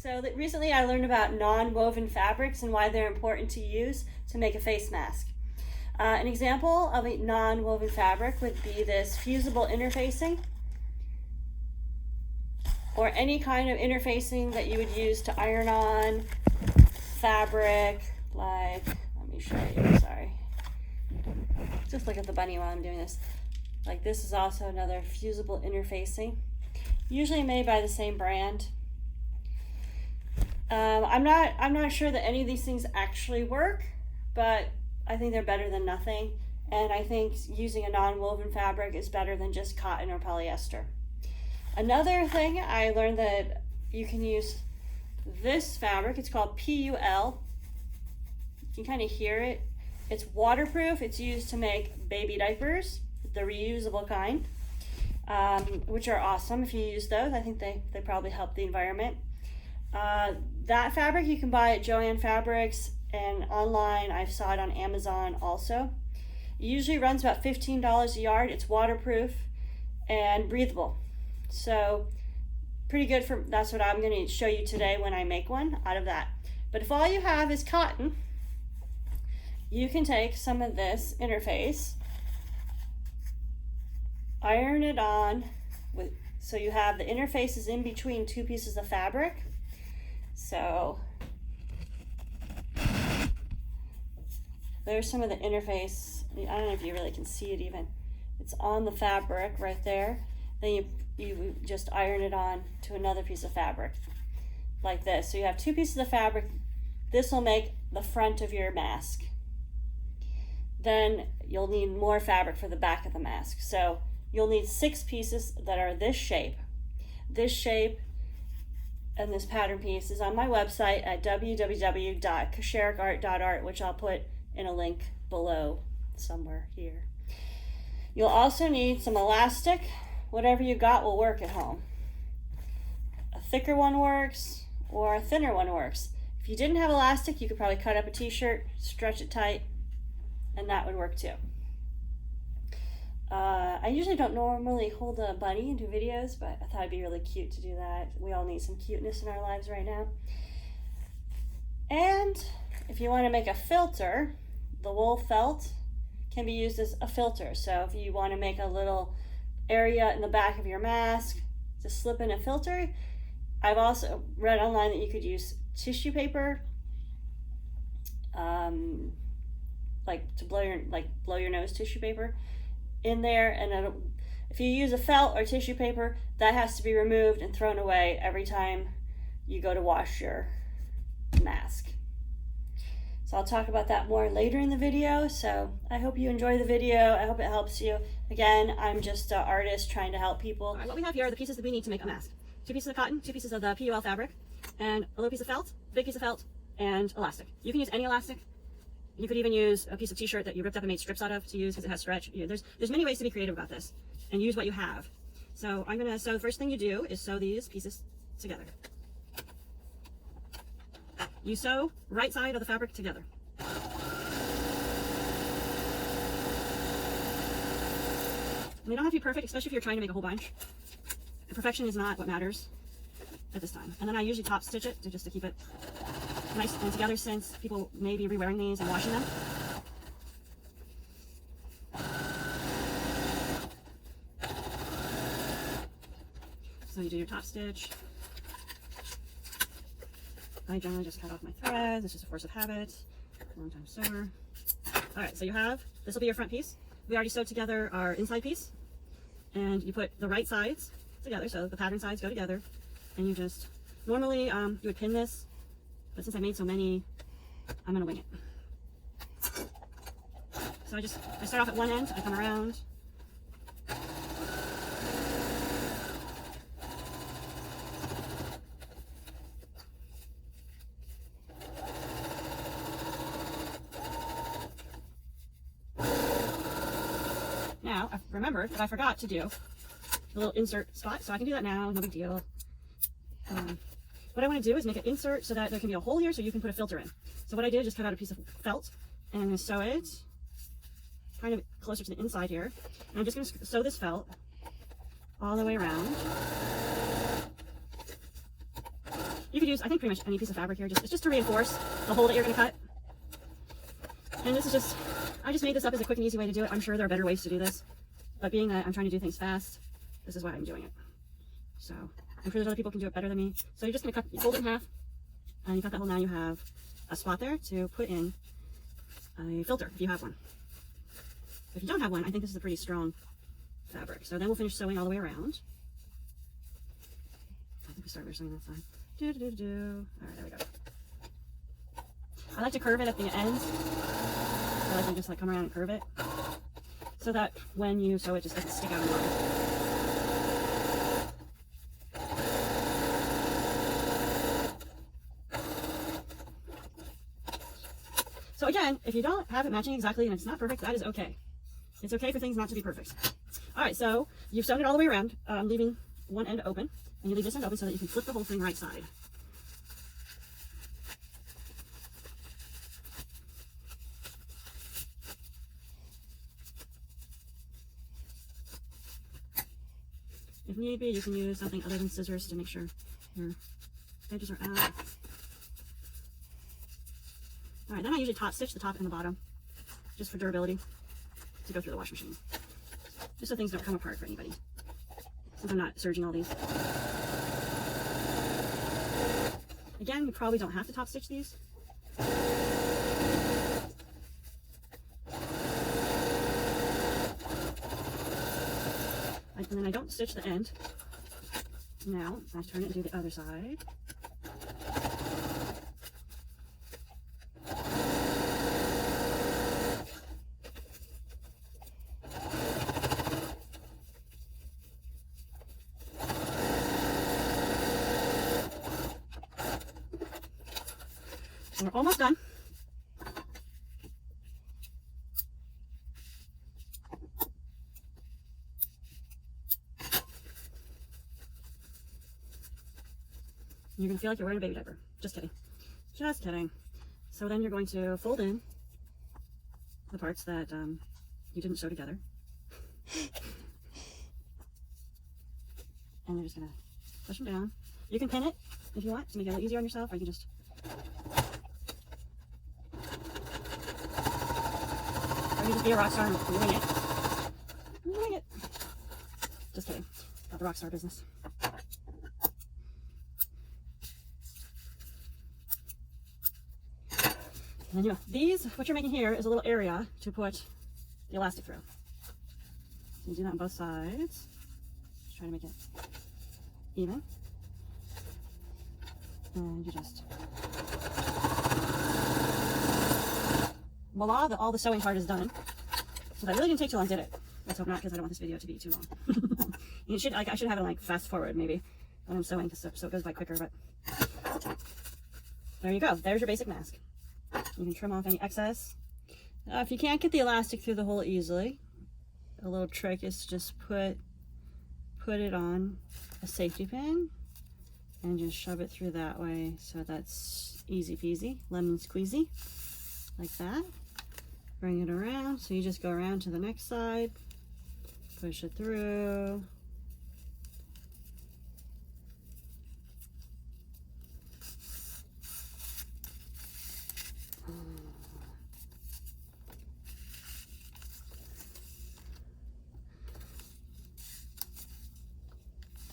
So recently I learned about non-woven fabrics and why they're important to use to make a face mask. An example of a non-woven fabric would be this fusible interfacing, or any kind of interfacing that you would use to iron on fabric, like, let me show you, sorry. Just look at the bunny while I'm doing this. Like, this is also another fusible interfacing, usually made by the same brand. I'm not sure that any of these things actually work, but I think they're better than nothing. And I think using a non-woven fabric is better than just cotton or polyester. Another thing, I learned that you can use this fabric. It's called PUL. You can kind of hear it. It's waterproof. It's used to make baby diapers, the reusable kind, which are awesome if you use those. I think they probably help the environment. That fabric you can buy at Joann Fabrics, and online I saw it on Amazon also. It usually runs about $15 a yard. It's waterproof and breathable, so pretty good for, that's what I'm going to show you today when I make one out of that. But if all you have is cotton, you can take some of this interface, iron it on with, so you have the interfaces in between two pieces of fabric. So there's some of the interface. I don't know if you really can see it even. It's on the fabric right there. Then you just iron it on to another piece of fabric like this. So you have two pieces of fabric. This will make the front of your mask. Then you'll need more fabric for the back of the mask. So you'll need 6 pieces that are this shape. This shape and this pattern piece is on my website at www.kosharekart.art, which I'll put in a link below somewhere here. You'll also need some elastic. Whatever you got will work at home. A thicker one works, or a thinner one works. If you didn't have elastic, you could probably cut up a t-shirt, stretch it tight, and that would work too. I usually don't normally hold a bunny and do videos, but I thought it'd be really cute to do that. We all need some cuteness in our lives right now. And if you want to make a filter, the wool felt can be used as a filter. So if you want to make a little area in the back of your mask to slip in a filter, I've also read online that you could use tissue paper, like to blow your nose tissue paper in there, and if you use a felt or tissue paper, that has to be removed and thrown away every time you go to wash your mask. So I'll talk about that more later in the video. So I hope you enjoy the video. I hope it helps you. Again, I'm just an artist trying to help people. All right, what we have here are the pieces that we need to make a mask. 2 pieces of cotton, 2 pieces of the PUL fabric, and a little piece of felt, big piece of felt, and elastic. You can use any elastic. You could even use a piece of t-shirt that you ripped up and made strips out of to use because it has stretch. There's many ways to be creative about this and use what you have. So the first thing you do is sew these pieces together. You sew right side of the fabric together. And they don't have to be perfect, especially if you're trying to make a whole bunch. Perfection is not what matters at this time. And then I usually top stitch it just to keep it nice and together, since people may be re-wearing these and washing them. So you do your top stitch. I generally just cut off my threads. It's just a force of habit. Long time sewer. All right, so this will be your front piece. We already sewed together our inside piece, and you put the right sides together, so the pattern sides go together, and you just, normally you would pin this, but since I made so many, I'm gonna wing it. So I start off at one end, I come around. Now, I remembered that I forgot to do the little insert spot, so I can do that now, no big deal. What I want to do is make an insert so that there can be a hole here so you can put a filter in. So what I did is just cut out a piece of felt, and I'm going to sew it kind of closer to the inside here. And I'm just going to sew this felt all the way around. You could use, I think, pretty much any piece of fabric here. It's just to reinforce the hole that you're going to cut. And this is just, I just made this up as a quick and easy way to do it. I'm sure there are better ways to do this, but being that I'm trying to do things fast, this is why I'm doing it. So I'm sure there's other people who can do it better than me. So you're just going to cut, you fold it in half, and you cut that hole. Now you have a spot there to put in a filter if you have one. If you don't have one, I think this is a pretty strong fabric. So then we'll finish sewing all the way around. I think we started sewing that side. All right, there we go. I like to curve it at the ends. I like to just like come around and curve it so that when you sew it, just doesn't stick out in the bottom. So again, if you don't have it matching exactly and it's not perfect, that is okay. It's okay for things not to be perfect. All right, so you've sewn it all the way around, leaving one end open, and you leave this end open so that you can flip the whole thing right side. If need be, you can use something other than scissors to make sure your edges are out. All right, then I usually top stitch the top and the bottom, just for durability, to go through the wash machine. Just so things don't come apart for anybody, since I'm not serging all these. Again, you probably don't have to top stitch these. And then I don't stitch the end. Now, I turn it and do the other side. We're almost done. You're going to feel like you're wearing a baby diaper. Just kidding. Just kidding. So then you're going to fold in the parts that you didn't sew together. And you're just going to push them down. You can pin it if you want to make it a little easier on yourself, or you can just... Or you just be a rock star and wing it. Wing it. Just kidding. Not the rock star business. And then these, what you're making here is a little area to put the elastic through. So you do that on both sides. Just try to make it even. And you just... Voila, all the sewing part is done. So that really didn't take too long, did it? Let's hope not, because I don't want this video to be too long. I should have it like fast forward maybe when I'm sewing, so it goes by quicker, but there you go. There's your basic mask. You can trim off any excess. If you can't get the elastic through the hole easily, a little trick is to just put it on a safety pin and just shove it through that way. So that's easy peasy, lemon squeezy, like that. Bring it around. So you just go around to the next side, push it through.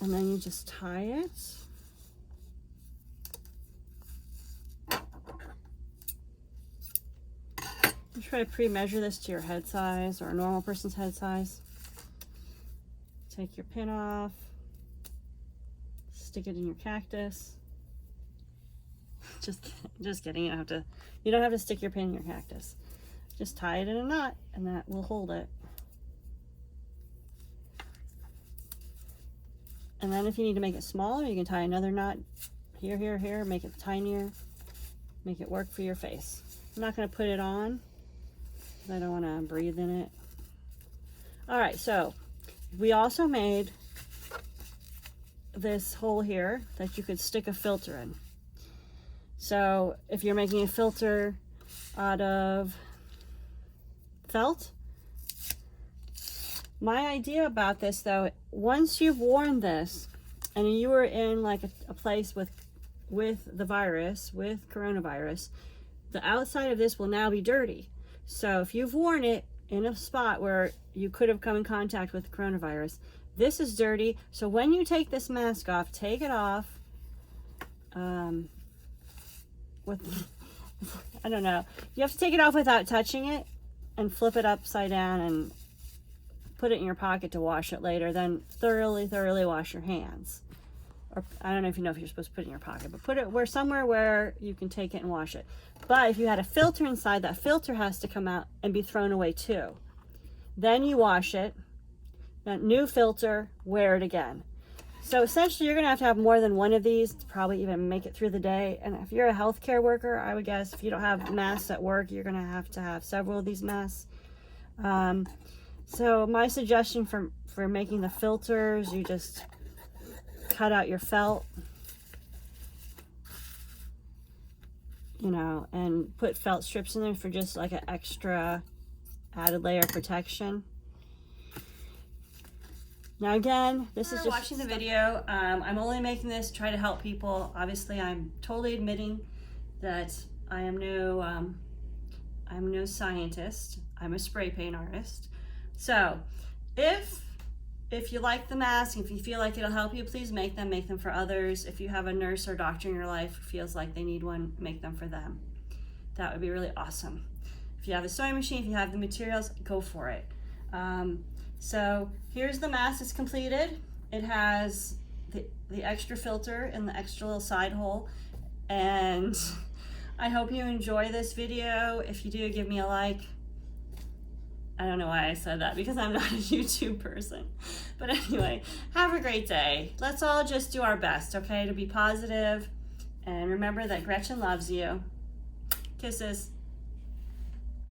And then you just tie it. You try to pre-measure this to your head size or a normal person's head size. Take your pin off, stick it in your cactus. Just kidding. You don't have to stick your pin in your cactus. Just tie it in a knot, and that will hold it. And then if you need to make it smaller, you can tie another knot here, here, here, make it tinier, make it work for your face. I'm not going to put it on because I don't want to breathe in it. All right, so we also made this hole here that you could stick a filter in. So if you're making a filter out of felt, my idea about this though, once you've worn this and you were in like a place with with the virus, with coronavirus, the outside of this will now be dirty. So if you've worn it in a spot where you could have come in contact with coronavirus, this is dirty. So when you take this mask off, take it off with, I don't know. You have to take it off without touching it and flip it upside down and put it in your pocket to wash it later. Then thoroughly wash your hands. Or I don't know if you're supposed to put it in your pocket, but put it somewhere where you can take it and wash it. But if you had a filter inside, that filter has to come out and be thrown away too. Then you wash it. That new filter, wear it again. So essentially you're gonna to have more than one of these to probably even make it through the day. And if you're a healthcare worker, I would guess if you don't have masks at work, you're gonna have to have several of these masks. So my suggestion for making the filters, you just cut out your felt, you know, and put felt strips in there for just like an extra added layer of protection. Now again, this is just watching the video. I'm only making this to try to help people. Obviously, I'm totally admitting that I'm no scientist. I'm a spray paint artist. So if you like the mask, if you feel like it'll help you, please make them for others. If you have a nurse or doctor in your life who feels like they need one, make them for them. That would be really awesome. If you have a sewing machine, if you have the materials, go for it. So here's the mask. It's completed. It has the extra filter and the extra little side hole. And I hope you enjoy this video. If you do, give me a like. I don't know why I said that, because I'm not a YouTube person. But anyway, have a great day. Let's all just do our best, okay, to be positive. And remember that Gretchen loves you. Kisses.